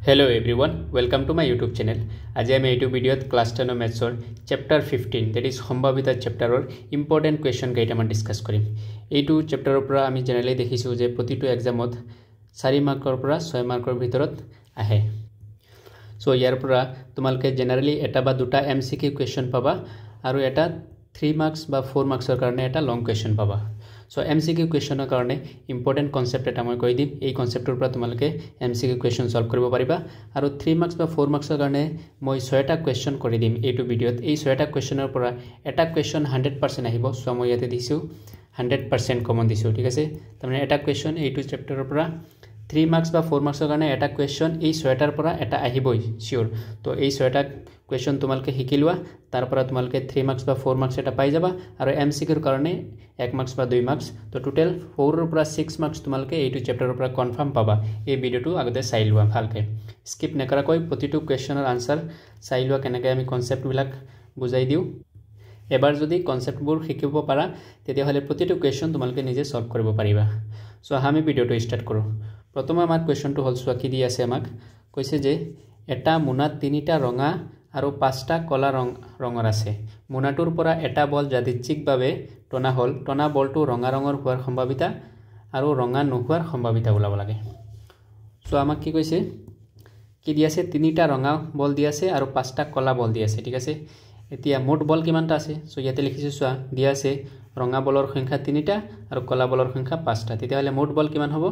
Hello everyone, welcome to my YouTube channel. আজি আমি এইটো ভিডিওত ক্লাস 10 ম্যাথছৰ চ্যাপ্টাৰ 15 that is সম্ভাৱিতা চ্যাপ্টাৰৰ ইম্পৰ্টেন্ট কোৱেশ্চন কেইটামান ডিসকাস কৰিম। এইটো চ্যাপ্টাৰৰ পৰা আমি জেনেৰেলি দেখিছো যে প্ৰতিটো এক্সামত 4 মাৰ্কৰ পৰা 6 মাৰ্কৰ ভিতৰত আহে। সো ইয়াৰ পৰা তোমালোকে জেনেৰেলি এটা বা দুটা MCQ কোৱেশ্চন পাবা আৰু এটা 3 মাৰ্কস বা 4 মাৰ্কসৰ কাৰণে এটা লং কোৱেশ্চন পাবা। So MCQ questioner karone important concept eta moi koi dim ei concept ur pora tumalke MCQ question solve koribo pariba aru 3 marks ba 4 marks er karone moi 6 ta question kori dim ei tu video ei 6 ta question er pora eta question 100% ahibo so moi yate disu 100% common disu thik ase tamane eta question ei tu chapter er pora 3 marks ba 4 marks er karone eta question ei 6 tar pora eta ahiboi sure to ei 6 ta question tumalke hikilwa tar pora tumalke 3 marks ba 4 marks eta pai jaba aru MCQ er karone 1 marks বা 2 marks তো total 4 ৰ পৰা 6 marks তোমালকে এইটো চ্যাপ্টাৰৰ পৰা confirm পাবা। এই ভিডিওটো আগতে চাই লোৱা ভালকে স্কিপ নকৰাকৈ প্ৰতিটো কোৱেশ্চনৰ আনসাৰ চাই লোৱা কেনেকৈ আমি কনসেপ্ট বিলাক বুজাই দিও। এবাৰ যদি কনসেপ্টবোৰ শিকিব পাৰা তেতিয়া হলে প্ৰতিটো কোৱেশ্চন তোমালকে নিজে সলভ কৰিব পাৰিবা। সো আমি ভিডিওটো স্টাৰ্ট কৰো। প্ৰথম আমাৰ কোৱেশ্চনটো হল সোৱা কি দি আছে আমাক কৈছে যে এটা মোনাত তিনিটা ৰঙা আৰু পাঁচটা কলা ৰঙৰ আছে। মোনাটোৰ পৰা এটা বল যাদৃচ্ছিকভাৱে টনা হল টনা বলটো ৰঙা ৰঙৰ হোৱাৰ সম্ভাৱিতা আৰু ৰঙা নোহোৱাৰ সম্ভাৱিতা ওলাব লাগে। সো আমাক কি কৈছে কি দি আছে তিনিটা ৰঙা বল দি আছে আৰু পাঁচটা কলা বল দি আছে ঠিক আছে। এতিয়া মোট বল কিমানটা আছে সো ইয়াতে লিখিছো সোৱা দি আছে ৰঙা বলৰ সংখ্যা 3টা আৰু কলা বলৰ সংখ্যা 5টা তেতিয়া হলে মোট বল কিমান হ'ব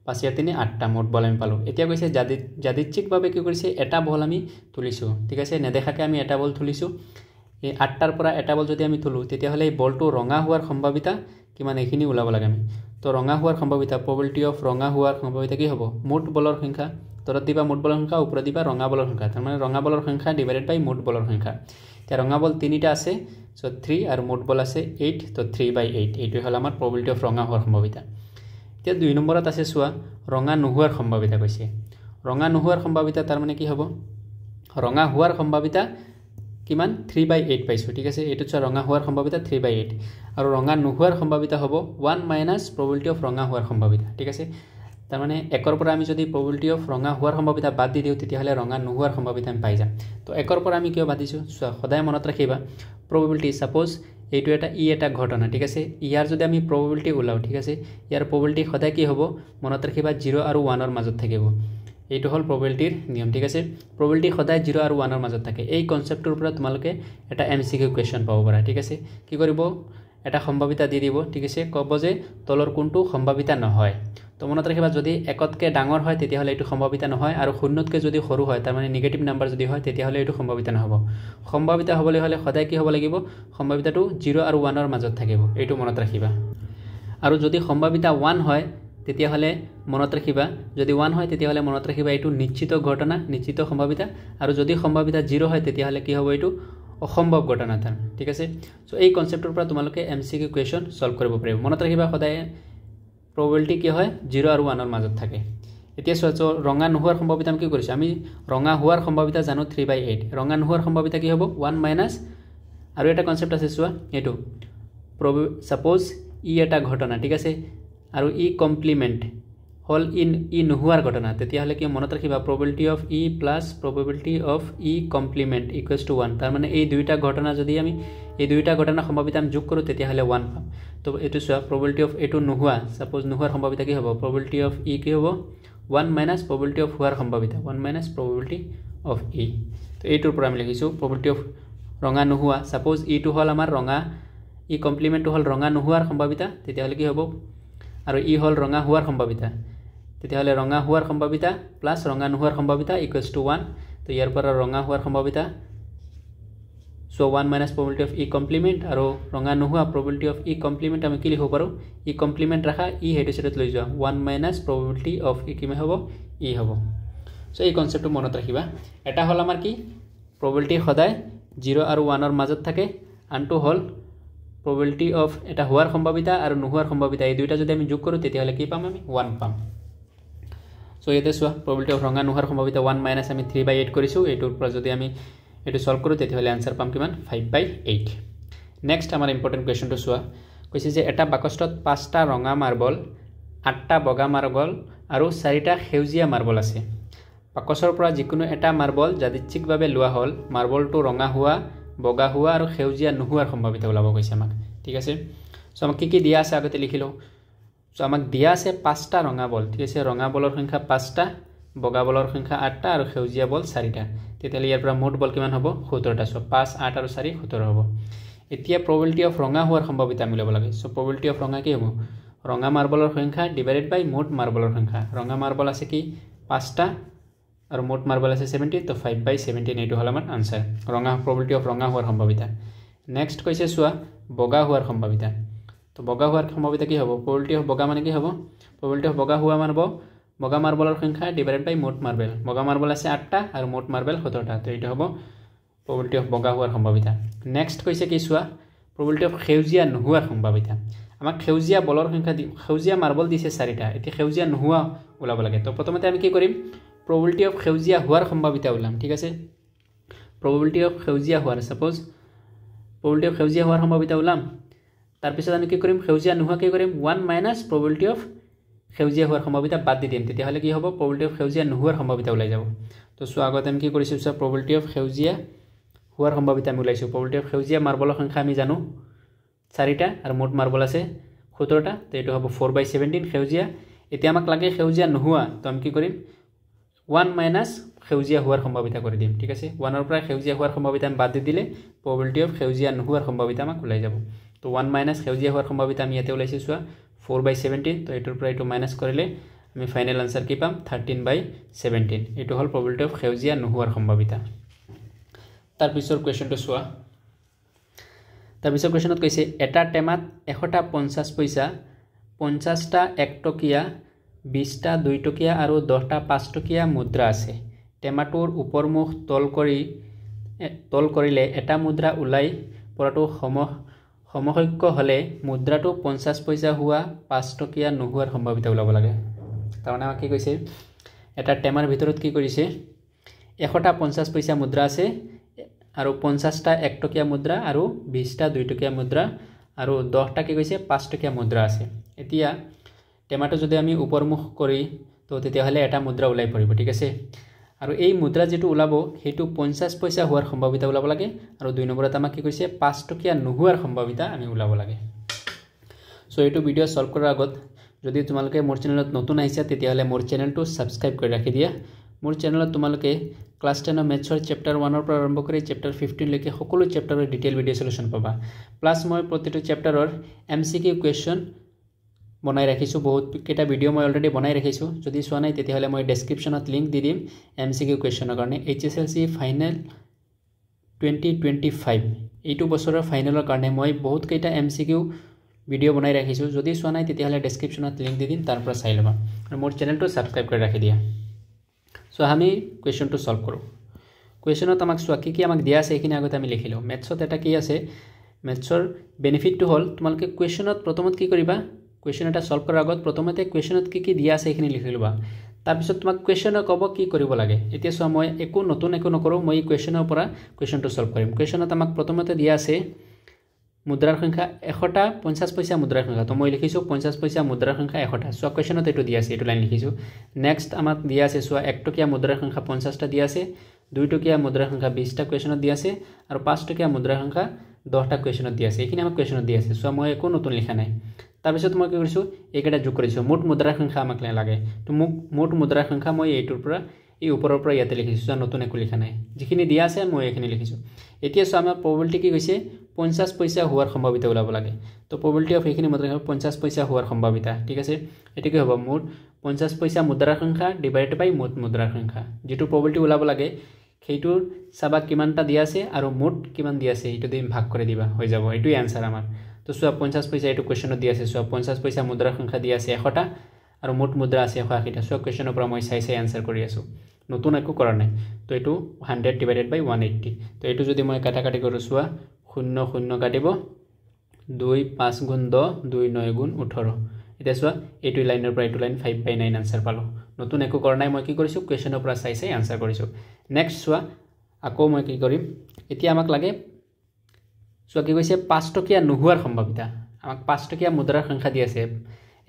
5 য়া 3 8টা মোট বল আমি পালো। এতিয়া কৈছে যাদৃচ্ছিকভাৱে কি কৰিছে এটা বল আমি তুলিছো ঠিক আছে নেদেখাকে আমি এটা বল তুলিছো এই 8টাৰ পৰা এটা বল যদি আমি তুলো তেতিয়া হলে এই বলটো ৰঙা হোৱাৰ সম্ভাৱিতা কিমান এখিনি ওলাব লাগে আমি তো ৰঙা হোৱাৰ সম্ভাৱিতা probability of ৰঙা হোৱাৰ সম্ভাৱিতা কি হ'ব মোট বলৰ সংখ্যা তলত দিবা মোট বলৰ সংখ্যা ওপৰত দিবা ৰঙা বলৰ সংখ্যা তাৰ মানে ৰঙা বলৰ সংখ্যা ডিভাইডেড বাই মোট বলৰ সংখ্যা। তে ৰঙা বল 3টা আছে সো 3 আৰু মোট বল আছে 8 তো 3/8 এইটো হল আমাৰ probability of ৰঙা হোৱাৰ সম্ভাৱিতা। তে 2 নম্বৰত আছে সোৱা ৰঙা নোহোৱাৰ সম্ভাৱিতা কৈছে। ৰঙা নোহোৱাৰ সম্ভাৱিতা তাৰ মানে কি হ'ব ৰঙা হোৱাৰ সম্ভাৱিতা কিমান 3/8 পাইছো ঠিক আছে এটো চ ৰঙা হোৱাৰ সম্ভাৱিতা 3/8 আৰু ৰঙা নোহোৱাৰ সম্ভাৱিতা হ'ব 1 মাইনাস probability of ৰঙা হোৱাৰ সম্ভাৱিতা ঠিক আছে। তাৰ মানে একৰ পৰা আমি যদি probability of ৰঙা হোৱাৰ সম্ভাৱিতা বাদ দি দিও তেতিয়া হলে ৰঙা নোহোৱাৰ সম্ভাৱিতা আমি পাই যাম। তো একৰ পৰা আমি কিয় বাদ দিছো সদায় মনত ৰাখিবা probability suppose এইটো এটা ঘটনা ঠিক আছে ইয়াৰ যদি আমি probability ওলাও ঠিক আছে ইয়াৰ probability সদায় কি হ'ব মনত ৰাখিবা 0 আৰু 1 ৰ মাজত থাকিব। এইটো হল probabilityৰ নিয়ম ঠিক আছে probability সদায় 0 আৰু 1 ৰ মাজত থাকে। এই কনসেপ্টৰ পৰা তোমালোকে এটা MCQ কোৱেশ্চন পাব পাৰা ঠিক আছে কি কৰিব এটা সম্ভাৱিতা দি দিব ঠিক আছে কব যে তলৰ কোনটো সম্ভাৱিতা নহয়। তো মনত ৰাখিবা যদি একতকে ডাঙৰ হয় তেতিয়া হলে এইটো সম্ভাৱিতা নহয় আৰু শূন্যতকে যদি সৰু হয় তাৰ মানে নেগেটিভ নাম্বাৰ যদি হয় তেতিয়া হলে এইটো সম্ভাৱিতা নহব। সম্ভাৱিতা হ'বলৈ হলে সদায় কি হ'ব লাগিব সম্ভাৱিতাটো 0 আৰু 1 ৰ মাজত থাকিব এইটো মনত ৰাখিবা। আৰু যদি সম্ভাৱিতা 1 হয় তেতিয়া হলে মনত ৰাখিবা যদি 1 হয় তেতিয়া হলে মনত ৰাখিবা এইটো নিশ্চিত ঘটনা নিশ্চিত সম্ভাৱিতা আৰু যদি সম্ভাৱিতা 0 হয় তেতিয়া হলে কি হ'ব এইটো অসম্ভৱ ঘটনা তাৰ ঠিক আছে। সো এই কনসেপ্টৰ পৰা তোমালোকে MCQ কোৱেশ্চন সলভ কৰিব পাৰিব। মনত ৰাখিবা সদায় probability কি হয় 0 আৰু 1 ৰ মাজত থাকে। এতিয়া সো ৰঙা নোহোৱাৰ সম্ভাৱিতা আমি কি কৰিছো আমি ৰঙা হোৱাৰ সম্ভাৱিতা জানো 3/8 ৰঙা নোহোৱাৰ সম্ভাৱিতা কি হ'ব 1 মাইনাস আৰু এটা কনসেপ্ট আছে সোৱা এটো suppose ই এটা ঘটনা ঠিক আছে আৰু ই কমপ্লিমেন্ট হল ই নোহোৱাৰ ঘটনা তেতিয়া হলে কি মনত ৰাখিবা probability of e plus probability of e complement equals to 1 তাৰ মানে এই দুইটা ঘটনা যদি আমি এই দুইটা ঘটনা সম্ভাৱিতা আমি যোগ কৰো তেতিয়া হলে 1 পাম। তো এটো সোৱা probability of এটো নোহোৱা suppose নোহোৱাৰ সম্ভাৱিতা কি হ'ব probability of e কি হ'ব 1 minus probability of হোৱাৰ সম্ভাৱিতা 1 minus probability of e। তো এইটোৰ পৰা আমি লিখিছো probability of ৰঙা নোহোৱা suppose e টো হল আমাৰ ৰঙা ই কমপ্লিমেন্ট হল ৰঙা নোহোৱাৰ সম্ভাৱিতা তেতিয়া হলে কি হ'ব আৰু ই হল ৰঙা হোৱাৰ সম্ভাৱিতা তেতিয়া হলে ৰঙা হোৱাৰ সম্ভাৱিতা প্লাস ৰঙা নোহোৱাৰ সম্ভাৱিতা ইকুৱেলছ টু 1। তো ইয়াৰ পৰা ৰঙা হোৱাৰ সম্ভাৱিতা so 1 minus probability of e complement আৰু ৰঙা নোহোৱা probability of e কমপ্লিমেন্ট আমি কি লিখিব পাৰো e কমপ্লিমেন্ট ৰাখা ই হেতু সেটত লৈ যোৱা 1 মাইনাস probability of e কিমে হ'ব e হ'ব। সো এই কনসেপ্টটো মনত ৰাখিবা এটা হল আমাৰ কি probability সদায় 0 আৰু 1 ৰ মাজত থাকে আনটো হল probability of এটা হোৱাৰ সম্ভাৱিতা আৰু নোহোৱাৰ সম্ভাৱিতা এই দুইটা যদি আমি যোগ কৰো তেতিয়া হলে কি পাম আমি 1 পাম। সো ইয়াতে সোৱা probability of ৰঙা নোহোৱাৰ সম্ভাৱিতা 1 মাইনাস আমি 3/8 কৰিছো এইটোৰ পৰা যদি আমি এটো সলভ কৰো তেতিয়া হলে आंसर পাম কিমান 5/8। নেক্সট আমাৰ ইম্পৰ্টেন্ট কোৱেশ্চনটো সোৱা কৈছে যে এটা বাকষ্টত 5টা ৰঙা মাৰ্বল 8টা বগা মাৰ্বল আৰু 4টা সেউজীয়া মাৰ্বল আছে বাকচৰ পৰা যিকোনো এটা মাৰ্বল যাদৃচ্ছিকভাৱে লোৱা হ'ল মাৰ্বলটো ৰঙা হোৱা বগা হোৱা আৰু সেউজীয়া নোহোৱাৰ সম্ভাৱিতা ওলাব কৈছে আমাক ঠিক আছে সো আমাক কি দিয়া আছে আগতে লিখিলো সো আমাক দিয়া আছে 5টা ৰঙা বল ঠিক আছে ৰঙা বলৰ সংখ্যা 5টা বগা বলৰ সংখ্যা 8টা আৰু সেউজীয়া বল 4টা তেতিয়ালে ইয়াৰ পৰা মোট বল কিমান হ'ব 17টা সো 5 8 আৰু 4 17 হ'ব এতিয়া probability of ৰঙা হোৱাৰ সম্ভাৱিতা আমি ল'ব লাগে সো probability of ৰঙা কি হ'ব ৰঙা মাৰ্বলৰ সংখ্যা ডিভাইডেড বাই মোট মাৰ্বলৰ সংখ্যা ৰঙা মাৰ্বল আছে কি 5টা আৰু মোট মাৰ্বল আছে 17 তো 5/17 এটো হল আমাৰ আনসাৰ ৰঙা probability of ৰঙা হোৱাৰ সম্ভাৱিতা নেক্সট কৈছে সোৱা বগা হোৱাৰ সম্ভাৱিতা তো বগা হোৱাৰ সম্ভাৱিতা কি হ'ব probability of বগা মানে কি হ'ব probability of বগা হোৱা মানে হ'ব বগা মাৰ্বলৰ সংখ্যা ডিভাইডেড বাই মোট মাৰ্বল বগা মাৰ্বল আছে 8টা আৰু মোট মাৰ্বল 17টা তো এটো হ'ব probability of বগা হোৱাৰ সম্ভাৱিতা নেক্সট কৈছে কি সোৱা probability of সেউজীয়া নোহোৱাৰ সম্ভাৱিতা আমাক সেউজীয়া বলৰ সংখ্যা সেউজীয়া মাৰ্বল দিছে 4টা এতি সেউজীয়া নোহোৱা ওলাব লাগে তো প্ৰথমতে আমি কি কৰিম probability of সেউজীয়া হোৱাৰ সম্ভাৱিতা ওলাম ঠিক আছে probability of সেউজীয়া হোৱাৰ suppose probability of সেউজীয়া হোৱাৰ সম্ভাৱিতা ওলাম তাৰ পিছত আমি কি কৰিম সেউজীয়া নোহোৱা কি কৰিম 1 - probability of সেউজীয়া হোৱাৰ সম্ভাৱিতা বাদ দি দিম তেতিয়া হলে কি হ'ব probability of সেউজীয়া নোহোৱাৰ সম্ভাৱিতা ওলাই যাব তো সো আগতে আমি কি কৰিছো সো probability of সেউজীয়া হোৱাৰ সম্ভাৱিতা আমি ওলাইছো probability of সেউজীয়া মাৰ্বলৰ সংখ্যা আমি জানো 4টা আৰু মোট মাৰ্বল আছে 17টা তো এটো হ'ব 4/17 সেউজীয়া এতিয়া আমাক লাগে সেউজীয়া নোহোৱা তো আমি কি কৰিম 1 - সেউজীয়া হোৱাৰ সম্ভাৱিতা কৰি দিম ঠিক আছে 1 ৰ পৰা সেউজীয়া হোৱাৰ সম্ভাৱিতা আমি বাদ দি দিলে probability of সেউজীয়া নোহোৱাৰ সম্ভাৱিতা আমাক ওলাই যাব তো 1 - সেউজীয়া হোৱাৰ সম্ভাৱিতা আমি ইয়াতে ওলাইছে সোৱা 4/17 তো এটোৰ পৰা এটো মাইনাস কৰিলে আমি ফাইনাল আনসাৰ কি পাম 13/17 এটো হল probability of সেউজীয়া নোহোৱাৰ সম্ভাৱিতা তাৰ পিছৰ কোৱেশ্চনটো সোৱা তাৰ পিছৰ কোৱেশ্চনত কৈছে এটা টেমাত 1টা 50 পইচা 50টা 1 টকীয়া 20টা 2 টকীয়া আৰু 10টা 5 টকীয়া মুদ্ৰা আছে টেমাটোৰ উপৰমুখ তল কৰিলে এটা মুদ্ৰা ওলাই পৰাটো সমসংখ্য হলে মুদ্ৰাটো 50 পইচা হোৱা 5 টকীয়া নোহোৱাৰ সম্ভাৱিতা ওলাব লাগে তাৰমানে কি কৈছে এটা টেমাৰ ভিতৰত কি কৰিছে 1টা 50 পইচা মুদ্ৰা আছে আৰু 50টা 1 টকীয়া মুদ্ৰা আৰু 20টা 2 টকীয়া মুদ্ৰা আৰু 10টা কি কৈছে 5 টকীয়া মুদ্ৰা আছে এতিয়া টেমাটো যদি আমি উপৰমুখ কৰি তো তেতিয়া হলে এটা মুদ্ৰা ওলাই পৰিব ঠিক আছে আৰু এই মুদ্ৰা যেটো ওলাব হেতু 50 পইচা হোৱাৰ সম্ভাৱিতা ওলাব লাগে আৰু 2 নম্বৰত আমাক কি কৈছে 5 টকীয়া নোহোৱাৰ সম্ভাৱিতা আমি ওলাব লাগে সো এটো ভিডিও সলভ কৰাৰ আগত যদি তোমালোকে মোৰ চেনেলত নতুন আহিছা তেতিয়া হলে মোৰ চেনেলটো সাবস্ক্ৰাইব কৰি ৰাখি দিয়া মোৰ চেনেলত তোমালোকে ক্লাস 10 মেথছৰ চেপ্টাৰ 1 ৰ পৰা আৰম্ভ কৰি চেপ্টাৰ 15 লৈকে সকলো চেপ্টাৰৰ ডিটেইল ভিডিও সলিউশন পাবা প্লাস মই প্ৰতিটো চেপ্টাৰৰ এমসিকিউ কোৱেশ্চন বনাই ৰাখিছো বহুত কেটা ভিডিও মই অলৰেডি বনাই ৰাখিছো যদি চোৱা নাই তেতিয়া হলে মই ডেসক্ৰিপচনত লিংক দি দিম এমসিকিউ কোৱেশ্চনৰ কাৰণে এইচএসএলসি ফাইনেল 2025 এইটো বছৰৰ ফাইনেলৰ কাৰণে মই বহুত কেটা এমসিকিউ ভিডিও বনাই ৰাখিছো যদি চোৱা নাই তেতিয়া হলে ডেসক্ৰিপচনত লিংক দি দিম তাৰ পৰা চাই লবা আৰু মোৰ চেনেলটো সাবস্ক্ৰাইব কৰি ৰাখি দিয়া সো আমি কোৱেশ্চনটো সলভ কৰো কোৱেশ্চনত আমাক চোৱা কি আমাক দিয়া আছে এখিনি আগতে আমি লিখিলো মেথছত এটা কি আছে মেথছৰ বেনিফিটটো হল তোমালোকে কোৱেশ্চনত প্ৰথমত কি কৰিবা কোৱেশ্চন এটা সলভ কৰাৰ আগত প্ৰথমতে কোৱেশ্চনত কি দিয়া আছে এখিনি লিখি লবা তাৰ পিছত তোমাক কোৱেশ্চনৰ কব কি কৰিব লাগে এতিয়া চোৱা মই একো নতুন একো নকৰো মই কোৱেশ্চনৰ পৰা কোৱেশ্চনটো সলভ কৰিম কোৱেশ্চনত আমাক প্ৰথমতে দিয়া আছে মুদ্ৰাৰ সংখ্যা 1টা 50 পইচা মুদ্ৰাৰ সংখ্যা তো মই লিখিছো 50 পইচা মুদ্ৰাৰ সংখ্যা 1টা সো কোৱেশ্চনত এটো দিয়া আছে এটো লাইন লিখিছো নেক্সট আমাক দিয়া আছে সো 1 টকীয়া মুদ্ৰাৰ সংখ্যা 50টা দিয়া আছে 2 টকীয়া মুদ্ৰাৰ সংখ্যা 20টা কোৱেশ্চনত দিয়া আছে আৰু 5 টকীয়া মুদ্ৰাৰ সংখ্যা 10টা কোৱেশ্চনত দিয়া আছে এখিনি আমাক কোৱেশ্চনত দিয়া আছে সো মই একো নতুন লিখা নাই তাৰ পিছত মই কি কৰিছো এইকেটা যোগ কৰিছো মোট মুদ্ৰাৰ সংখ্যা আমাক লাগে তো মোট মুদ্ৰাৰ সংখ্যা মই এইটোৰ পৰা এই ওপৰৰ পৰা ইয়াতে লিখিছো নতুন একো লিখা নাই যিখিনি দিয়া আছে মই এখিনি লিখিছো এতিয়া সো আমাৰ probability কি কৈছে 50 পইচা হোৱাৰ সম্ভাৱিতা ওলাব লাগে তো probability of এখিনি মুদ্ৰা 50 পইচা হোৱাৰ সম্ভাৱিতা ঠিক আছে এটো কি হ'ব মোট 50 পইচা মুদ্ৰাৰ সংখ্যা ডিভাইডেড বাই মোট মুদ্ৰাৰ সংখ্যা যেটো probability ওলাব লাগে সেইটোৰ সাবা কিমানটা দিয়া আছে আৰু মোট কিমান দিয়া আছে এটো দিম ভাগ কৰি দিবা হৈ যাব এটোই आंसर আমাৰ তো সোয়া 50 পইচা এটো কোৱেশ্চনত দিয়া আছে সোয়া 50 পইচা মুদ্ৰাৰ সংখ্যা দিয়া আছে 1টা আৰু মোট মুদ্ৰা আছে 180টা সোয়া কোৱেশ্চনৰ পৰা মই চাই আনসাৰ কৰি আছো নতুন একো কৰা নাই তো এটো 100 ডিভাইডেড বাই 180 তো এটো যদি মই কাটাকাটি কৰো সোয়া 0 0 কাটিব 2 5 গুণ 10 2 9 গুণ 18 এটা সোয়া এটো লাইনৰ পৰা এটো লাইন 5/9 আনসাৰ পালো নতুন একো কৰা নাই মই কি কৰিছো কোৱেশ্চনৰ পৰা চাই আনসাৰ কৰিছো নেক্সট সোয়া আকৌ মই কি কৰিম এতিয়া আমাক লাগে সো কি কৈছে 5 টকীয়া নোহোৱাৰ সম্ভাৱিতা আমাক 5 টকীয়া মুদ্ৰাৰ সংখ্যা দি আছে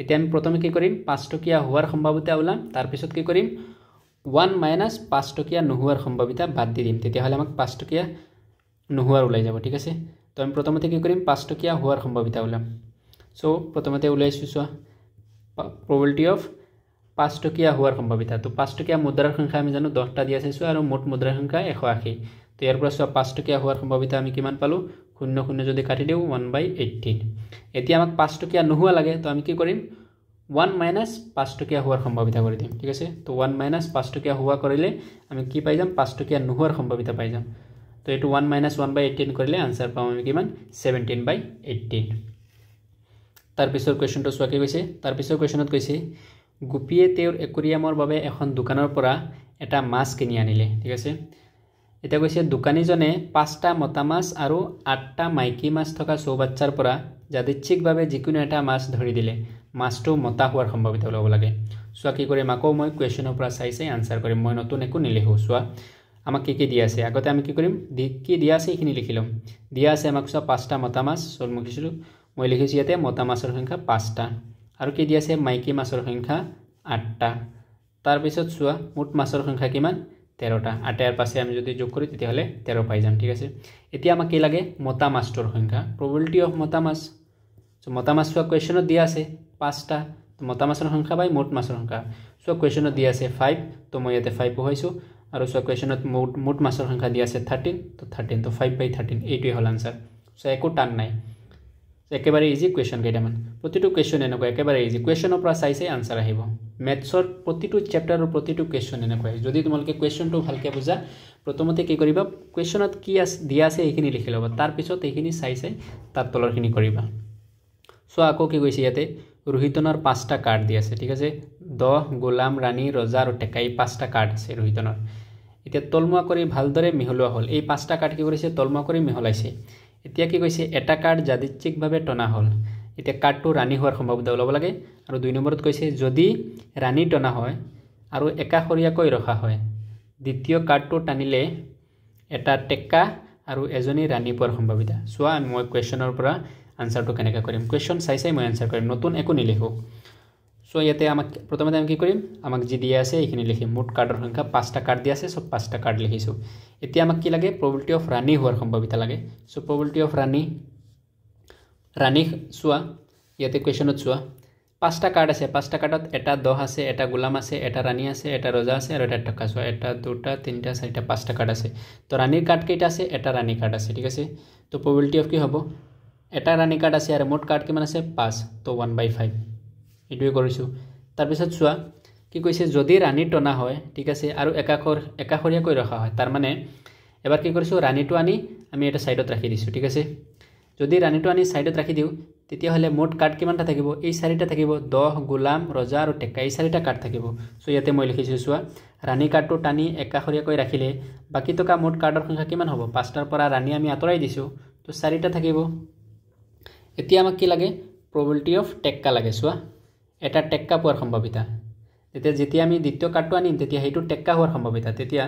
এতিয়া আমি প্ৰথমে কি কৰিম 5 টকীয়া হোৱাৰ সম্ভাৱিতা ওলাম তাৰ পিছত কি কৰিম 1 মাইনাছ 5 টকীয়া নোহোৱাৰ সম্ভাৱিতা বাদ দি দিম তেতিয়াহ'লে আমাক 5 টকীয়া নোহোৱাৰ ওলাই যাব ঠিক আছে তো আমি প্ৰথমতে কি কৰিম 5 টকীয়া হোৱাৰ সম্ভাৱিতা ওলাম সো প্ৰথমতে ওলাইছো চোৱা probability of 5 টকীয়া হোৱাৰ সম্ভাৱিতা তো 5 টকীয়া মুদ্ৰাৰ সংখ্যা আমি জানো 10টা দিয়া আছে আৰু মুঠ মুদ্ৰাৰ সংখ্যা 180 তো ইয়াৰ পৰা চোৱা 5 টকীয়া হোৱাৰ সম্ভাৱিতা আমি কিমান পালো 0 যদি কাটি দিও 1/18 এতিয়া আমাক 5 টকীয়া নোহোৱা লাগে তো আমি কি কৰিম 1 মাইনাছ 5 টকীয়া হোৱাৰ সম্ভাৱিতা কৰি দিম ঠিক আছে তো 1 মাইনাছ 5 টকীয়া হোৱা কৰিলে আমি কি পাই যাম 5 টকীয়া নোহোৱাৰ সম্ভাৱিতা পাই যাম তো এটো 1 মাইনাছ 1/18 কৰিলে আনসাৰ পাম আমি কিমান 17/18 তাৰ পিছৰ কোৱেশ্চনটো চোৱা কি কৈছে তাৰ পিছৰ কোৱেশ্চনত কৈছে গুপিয়ে তেওঁৰ একুৰিয়ামৰ বাবে এখন দোকানৰ পৰা এটা মাছ কিনি আনিলে ঠিক আছে এটা কৈছে দোকানীজনে 5টা মতা মাছ আৰু 8টা মাইকী মাছ থকা চৌবাচ্চাৰ পৰা যাদৃচ্ছিকভাৱে যিকোনো এটা মাছ ধৰি দিলে মাছটো মতা হোৱাৰ সম্ভাৱিতা ওলাব লাগে চোৱা কি কৰিম আকৌ মই কোৱেশ্চনৰ পৰা চাই আনসাৰ কৰিম মই নতুন একো নিলিখো চোৱা আমাক কি দিয়া আছে আগতে আমি কি কৰিম কি দিয়া আছে এইখিনি লিখি লম দিয়া আছে আমাক চোৱা 5টা মতা মাছ সল মুখিছিলো মই লিখিছো ইয়াতে মতা মাছৰ সংখ্যা 5টা আৰু কি দিয়া আছে মাইকী মাছৰ সংখ্যা 8টা তাৰ পিছত চোৱা মুঠ মাছৰ সংখ্যা কিমান 13টা 8 পাছে আমি যদি যোগ করি তেতিয়াহলে 13 পাই যাম ঠিক আছে এতিয়া আমাক কি লাগে মতা মাছৰ সংখ্যা probability of মতা মাছ সো মতা মাছ চোৱা কোৱেশ্চনত দিয়া আছে 5টা তো মতা মাছৰ সংখ্যা বাই মুঠ মাছৰ সংখ্যা সো কোৱেশ্চনত দিয়া আছে 5 তো মই ইয়াতে 5 পঢ়াইছো আৰু সো কোৱেশ্চনত মুঠ মাছৰ সংখ্যা দিয়া আছে 13 তো 13 তো 5/13 এইটোই হল আনসাৰ সো একো টান নাই একেবাৰে ইজি কোৱেশ্চন কেইটামান প্ৰতিটো কোৱেশ্চন এনেকুৱা একেবাৰে ইজি কোৱেশ্চনৰ পৰা চাই আনসাৰ আহিব মেথছৰ প্ৰতিটো চেপ্টাৰৰ প্ৰতিটো কোৱেশ্চন এনেকুৱা যদি তোমালোকে কোৱেশ্চনটো ভালকে বুজা প্ৰথমতে কি কৰিবা কোৱেশ্চনত কি দিয়া আছে এইখিনি লিখি লবা তাৰ পিছত এইখিনি চাই তাৰ তলৰখিনি কৰিবা সো আকৌ কি কৈছে ইয়াতে ৰোহিতনৰ 5টা কাৰ্ড দিয়া আছে ঠিক আছে 10 গোলাম ৰাণী ৰজা আৰু টেকাই 5টা কাৰ্ড আছে ৰোহিতনৰ এতিয়া তলমুৱা কৰি ভালদৰে মিহলোৱা হল এই 5টা কাৰ্ড কি কৰিছে তলমুৱা কৰি মিহলাইছে এতিয়া কি কৈছে এটা কাৰ্ড যাদৃচ্ছিকভাৱে টনা হল এতিয়া কাৰ্ডটো ৰাণী হোৱাৰ সম্ভাৱনা ওলাব লাগে আৰু 2 নম্বৰত কৈছে যদি ৰাণী টনা হয় আৰু একাখৰীয়াকৈ ৰখা হয় দ্বিতীয় কাৰ্ডটো টানিলে এটা টেকা আৰু এজনী ৰাণী পোৱাৰ সম্ভাৱনা চোৱা মই কোৱেশ্চনৰ পৰা আনসাৰটো কেনেকৈ কৰিম কোৱেশ্চন চাই মই আনসাৰ কৰিম নতুন একো নিলিখো সো ইয়াতে আমাক প্ৰথমতে আমি কি কৰিম আমাক যি দিয়া আছে এইখিনি লিখিম মুঠ কাৰ্ডৰ সংখ্যা 5টা কাৰ্ড দিয়া আছে সব 5টা কাৰ্ড লিখিছো এতিয়া আমাক কি লাগে probability of ৰাণী হোৱাৰ সম্ভাৱনা লাগে সো probability of ৰাণী চোৱা ইয়াতে কোৱেশ্চনত চোৱা 5টা কাৰ্ড আছে 5টা কাৰ্ডত এটা 10 আছে এটা গোলাম আছে এটা ৰাণী আছে এটা ৰজা আছে আৰু এটা টকা চোৱা এটা দুটা তিনটা চাৰিটা 5টা কাৰ্ড আছে তো ৰাণীৰ কাৰ্ড কেইটা আছে এটা ৰাণী কাৰ্ড আছে ঠিক আছে তো probability of কি হ'ব এটা ৰাণী কাৰ্ড আছে আৰু মুঠ কাৰ্ড কিমান আছে 5 তো 1/5 এটোই কৰিছো তাৰ পিছত চোৱা কি কৈছে যদি ৰাণী টনা হয় ঠিক আছে আৰু একাখৰীয়াকৈ ৰখা হয় তাৰ মানে এবাৰ কি কৰিছো ৰাণীটো আনি আমি এটা সাইডত ৰাখি দিছো ঠিক আছে যদি ৰাণীটো আনি সাইডত ৰাখি দিও তেতিয়া হলে মুঠ কাৰ্ড কিমানটা থাকিব এই চাৰিটা থাকিব 10 গোলাম ৰজা আৰু টেকা এই চাৰিটা কাৰ্ড থাকিব সো ইয়াতে মই লিখিছো চোৱা ৰাণী কাৰ্ডটো টানি একাখৰীয়াকৈ ৰাখিলে বাকি টকা মুঠ কাৰ্ডৰ সংখ্যা কিমান হ'ব 5টাৰ পৰা ৰাণী আমি আতৰাই দিছো তো চাৰিটা থাকিব এতিয়া আমাক কি লাগে probability of টেক্কা লাগে চোৱা এটা টেক্কা পোৱাৰ সম্ভাৱনা যেতিয়া আমি দ্বিতীয় কাৰ্ডটো আনিম তেতিয়া হেইটো টেক্কা হোৱাৰ সম্ভাৱনা তেতিয়া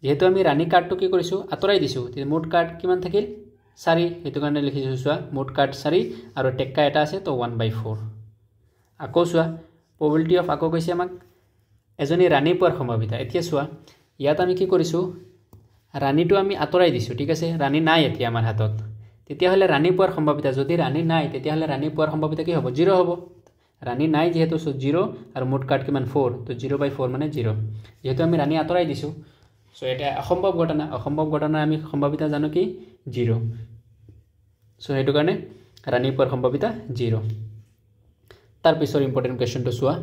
যেহেতু আমি ৰাণী কাৰ্ডটো কি কৰিছো আতৰাই দিছো তেতিয়া মুঠ কাৰ্ড কিমান থাকিল 4 হেতু কাৰণে লিখিছো চোৱা মুঠ কাৰ্ড 4 আৰু টেক্কা এটা আছে তো 1/4 আকৌ চোৱা probability of আকৌ কৈছে আমাক এজনী ৰাণী পোৱাৰ সম্ভাৱনা এতিয়া চোৱা ইয়াত আমি কি কৰিছো ৰাণীটো আমি আতৰাই দিছো ঠিক আছে ৰাণী নাই এতিয়া আমাৰ হাতত তেতিয়া হলে ৰাণী পোৱাৰ সম্ভাৱনা যদি ৰাণী নাই তেতিয়া হলে ৰাণী পোৱাৰ সম্ভাৱনা কি হ'ব 0 হ'ব ৰাণী নাই যেহেতু সো 0 আৰু মুঠ কাৰ্ড কিমান 4 তো 0/4 মানে 0 যেহেতু আমি ৰাণী আতৰাই দিছো সো এটা অসম্ভৱ ঘটনা আমি সম্ভাৱনা জানো কি 0 সো হেতু কাৰণে ৰাণী পোৱাৰ সম্ভাৱনা 0 তাৰ পিছৰ ইম্পৰ্টেন্ট কোৱেশ্চনটো চোৱা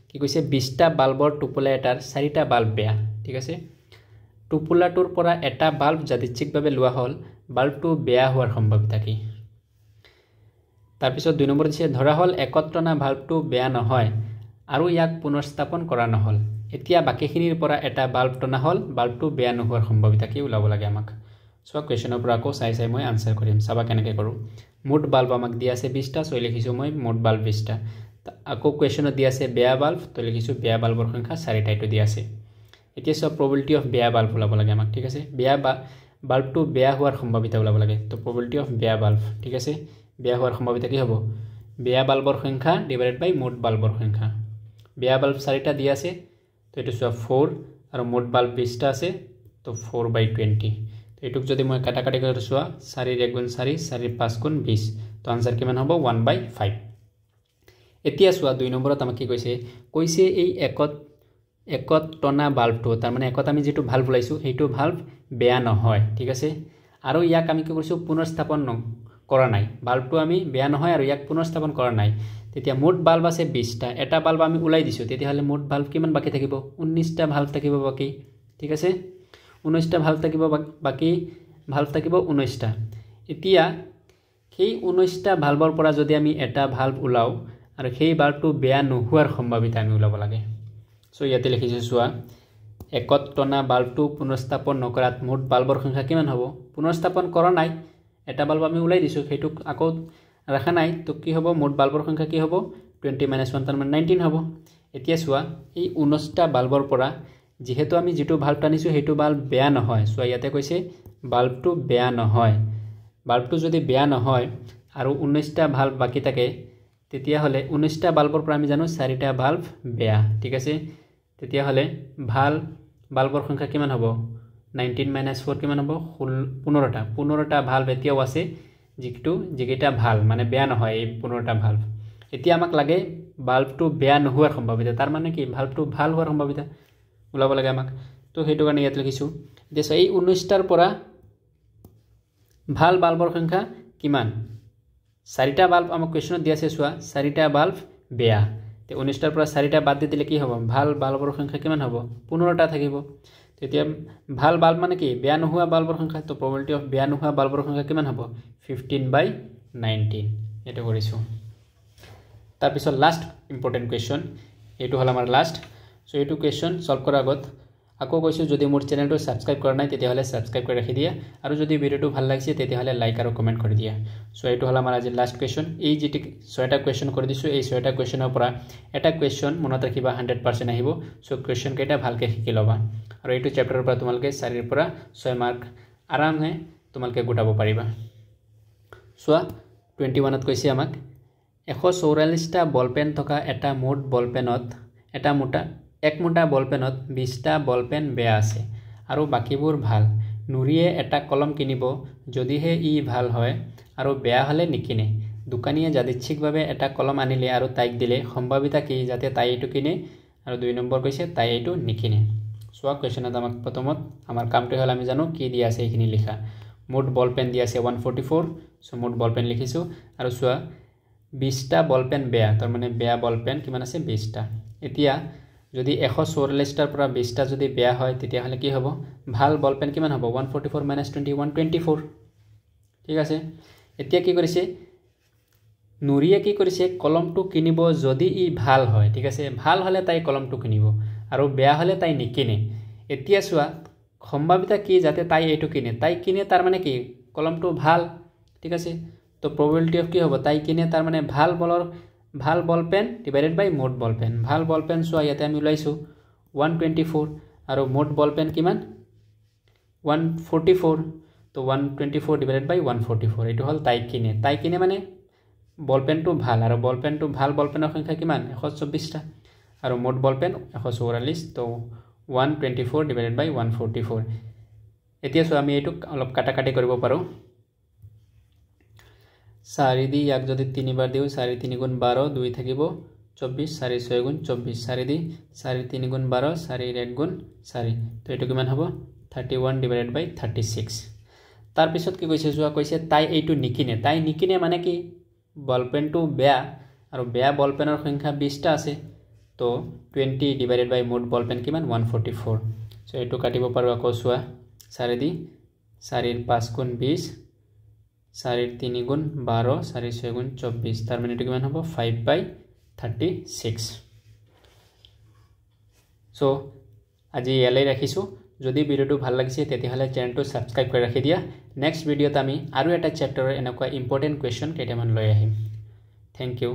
কি কৈছে 20টা বাল্বৰ টোপোলা এটাৰ 4টা বাল্ব বেয়া ঠিক আছে টোপোলাটোৰ পৰা এটা বাল্ব যাদৃচ্ছিকভাৱে লোৱা হল বাল্বটো বেয়া হোৱাৰ সম্ভাৱনা কি তাৰ পিছত 2 নম্বৰ দিছে ধৰা হল একত্ৰনা বাল্বটো বেয়া নহয় আৰু ইয়াক পুনৰ্স্থাপন কৰা নহল এতিয়া বাকিখিনিৰ পৰা এটা বাল্ব টনা হল বাল্বটো বেয়া নোহোৱাৰ সম্ভাৱনা কি ওলাব লাগে আমাক সো কোৱেশ্চনৰ পৰা আকৌ চাই মই আনসাৰ কৰিম চাবা কেনেকৈ কৰো মুঠ বাল্ব আমাক দিয়া আছে 20টা সো লিখিছো মই মুঠ বাল্ব 20টা আকৌ কোৱেশ্চনত দিয়া আছে বেয়া বাল্ব তো লিখিছো বেয়া বাল্বৰ সংখ্যা 4টা এটো দিয়া আছে এতিয়া সব probability of বেয়া বাল্ব ওলাব লাগে আমাক ঠিক আছে বেয়া বাল্বটো বেয়া হোৱাৰ সম্ভাৱনা ওলাব লাগে তো probability of বেয়া বাল্ব ঠিক আছে বেয়া হোৱাৰ সম্ভাৱনা কি হ'ব বেয়া বাল্বৰ সংখ্যা ডিভাইডেড বাই মুঠ বাল্বৰ সংখ্যা বেয়া বাল্ব 4টা দিয়া আছে তো এটো সব 4 আৰু মোট বাল্ব 20টা আছে তো 4/20 তো এটুক যদি মই কাটাকাটি কৰি চোৱা 4 1 গুণ 4 4 5 গুণ 20 তো আনসাৰ কিমান হ'ব 1/5 এতিয়া চোৱা 2 নম্বৰত আমাক কি কৈছে এই একত টনা বাল্বটো তাৰ মানে একত আমি যেটো ভাল্ব লাইছো হেটো ভাল্ব বেয়া নহয় ঠিক আছে আৰু ইয়াক আমি কি কৰিছো পুনৰ্স্থাপন কৰা নাই বাল্বটো আমি বেয়া নহয় আৰু ইয়াক পুনৰ্স্থাপন কৰা নাই তেতিয়া মোট বাল্ব আছে 20টা এটা বাল্ব আমি উলাই দিছো তেতিয়া হলে মোট বাল্ব কিমান বাকি থাকিব 19টা বাল্ব থাকিব বাকি ঠিক আছে 19টা বাল্ব থাকিব বাকি বাল্ব থাকিব 19টা এতিয়া সেই 19টা বাল্বৰ পৰা যদি আমি এটা বাল্ব উলাও আৰু সেই বাল্বটো বেয়া নোহোৱাৰ সম্ভাৱিতা আমি উলাব লাগে সো ইয়াতে লিখিছো চোৱা একত টনা বাল্বটো পুনৰ্স্থাপন নকৰাত মোট বাল্বৰ সংখ্যা কিমান হ'ব পুনৰ্স্থাপন কৰা নাই এটা বাল্ব আমি উলাই দিছো হেতুক আকৌ ৰাখা নাই তো কি হ'ব মোট বাল্বৰ সংখ্যা কি হ'ব 20 - 1 তাৰ মানে 19 হ'ব এতিয়া চোৱা এই 19টা বাল্বৰ পৰা যেহেতু আমি যেটো বাল্ব টানিছো হেতু বাল্ব বেয়া নহয় সো ইয়াতে কৈছে বাল্বটো বেয়া নহয় বাল্বটো যদি বেয়া নহয় আৰু 19টা বাল্ব বাকি থাকে তেতিয়া হলে 19টা বাল্বৰ পৰা আমি জানো 4টা বাল্ব বেয়া ঠিক আছে তেতিয়া হলে বাল্বৰ সংখ্যা কিমান হ'ব 19 - 4 কিমান হ'ব 15টা বাল্ব এতিয়াও আছে যেকেটা ভাল মানে বেয়া নহয় এই 15টা বাল্ব এতিয়া আমাক লাগে বাল্বটো বেয়া নোহোৱাৰ সম্ভাৱিতা তাৰ মানে কি বাল্বটো ভাল হোৱাৰ সম্ভাৱিতা উলাব লাগে আমাক তো হেতু কাৰণে ইয়াত লিখিছো এতিয়া এই 19টাৰ পৰা ভাল বাল্বৰ সংখ্যা কিমান 4টা বাল্ব আমাক কোৱেশ্চনত দিয়া আছে চোৱা 4টা বাল্ব বেয়া তে 19টাৰ পৰা 4টা বাদ দিলে কি হ'ব ভাল বাল্বৰ সংখ্যা কিমান হ'ব 15টা থাকিব তেতিয়া ভাল বাল্ব মানে কি বেয়া নোহোৱা বাল্বৰ সংখ্যা তো probability of বেয়া নোহোৱা বাল্বৰ সংখ্যা কিমান হ'ব 15/19 এটো কৰিছো তাৰ পিছত লাষ্ট ইম্পৰ্টেন্ট কোৱেশ্চন এটো হল আমাৰ লাষ্ট সো এটো কোৱেশ্চন সলভ কৰাৰ আগত আকৌ কৈছো যদি মোৰ চেনেলটো সাবস্ক্ৰাইব কৰা নাই তেতিয়া হলে সাবস্ক্ৰাইব কৰি ৰাখি দিয়া আৰু যদি ভিডিওটো ভাল লাগিছে তেতিয়া হলে লাইক আৰু কমেন্ট কৰি দিয়া সো এটো হল আমাৰ আজি লাষ্ট কোৱেশ্চন এই যেটি 6টা কোৱেশ্চন কৰি দিছো এই 6টা কোৱেশ্চনৰ পৰা এটা কোৱেশ্চন মনত ৰাখিবা 100% আহিব সো কোৱেশ্চন কেইটা ভালকে শিকি লবা আৰু এইটো চ্যাপ্টাৰৰ পৰা তোমালকে 4 ৰ পৰা 6 মাৰ্ক আৰামে তোমালকে গোটাব পাৰিবা সোৱা 21ত কৈছে আমাক 144টা বলপেন থকা এটা মোট বলপেনত এক মোটা বলপেনত 20টা বলপেন বেয়া আছে আৰু বাকিবোৰ ভাল নুৰিয়ে এটা কলম কিনিব যদিহে ই ভাল হয় আৰু বেয়া হলে নিকিনে দোকানীয়ে যাদৃচ্ছিকভাৱে এটা কলম আনিলে আৰু তাইক দিলে সম্ভাৱিতা কি যাতে তাই এটো কিনে আৰু 2 নম্বৰ কৈছে তাই এটো নিকিনে সোৱা কোৱেশ্চনত আমাক প্ৰথমত আমাৰ কামটো হল আমি জানো কি দিয়া আছে এইখিনি লিখা মোট বলপেন দিয়া আছে 144 সো মোট বলপেন লিখিছো আৰু সোৱা 20টা বলপেন বেয়া তাৰ মানে বেয়া বলপেন কিমান আছে 20টা এতিয়া যদি 144টাৰ পৰা 20টা যদি বেয়া হয় তেতিয়া হলে কি হ'ব ভাল বলপেন কিমান হ'ব 144 - 20 124 ঠিক আছে এতিয়া কি কৰিছে নুৰিয়ে কি কৰিছে কলমটো কিনিব যদি ই ভাল হয় ঠিক আছে ভাল হলে তাই কলমটো কিনিব আৰু বেয়া হলে তাই নিকিনে এতিয়া চোৱা সম্ভাৱিতা কি যাতে তাই এটো কিনে তাই কিনে তাৰ মানে কি কলমটো ভাল ঠিক আছে তো probability of কি হ'ব তাই কিনে তাৰ মানে ভাল বলপেন ডিভাইডেড বাই মোট বলপেন ভাল বলপেন সোয়া ইয়াতে আমি উলাইছো 124 আৰু মোট বলপেন কিমান 144 তো 124 ডিভাইডেড বাই 144 এটো হল তাই কিনে মানে বলপেনটো ভাল আৰু বলপেনটো ভাল বলপেনৰ সংখ্যা কিমান 124টা আৰু মোট বলপেন 144 তো 124 ডিভাইডেড বাই 144 এতিয়া সো আমি এটো অলপ কাটাকাটি কৰিব পাৰো 4 দি ইয়াক যদি 3 বাৰ দিও 4 3 গুণ 12 2 থাকিব 24 4 6 গুণ 24 4 দি 4 3 গুণ 12 4 1 গুণ 4 তো এটো কিমান হ'ব 31 ডিভাইডেড বাই 36 তাৰ পিছত কি কৈছে তাই এইটো নিকিনে মানে কি বলপেনটো বেয়া আৰু বেয়া বলপেনৰ সংখ্যা 20টা আছে তো 20 ডিভাইডেড বাই মোট বলপেন কিমান 144 সো এটো কাটিব পাৰো আকৌ সোৱা 4 দি 4 5 গুণ 20 4 3 গুণ 12 4 6 গুণ 24 তাৰ মানে এটো কিমান হ'ব 5/36 সো আজি ইয়ালৈ ৰাখিছো যদি ভিডিওটো ভাল লাগিছে তেতিয়া হলে চেনেলটো সাবস্ক্ৰাইব কৰি ৰাখি দিয়া নেক্সট ভিডিওত আমি আৰু এটা চ্যাপ্টাৰৰ এনেকুৱা ইম্পৰ্টেন্ট কোৱেশ্চন কেইটামান লৈ আহিম থ্যাংক ইউ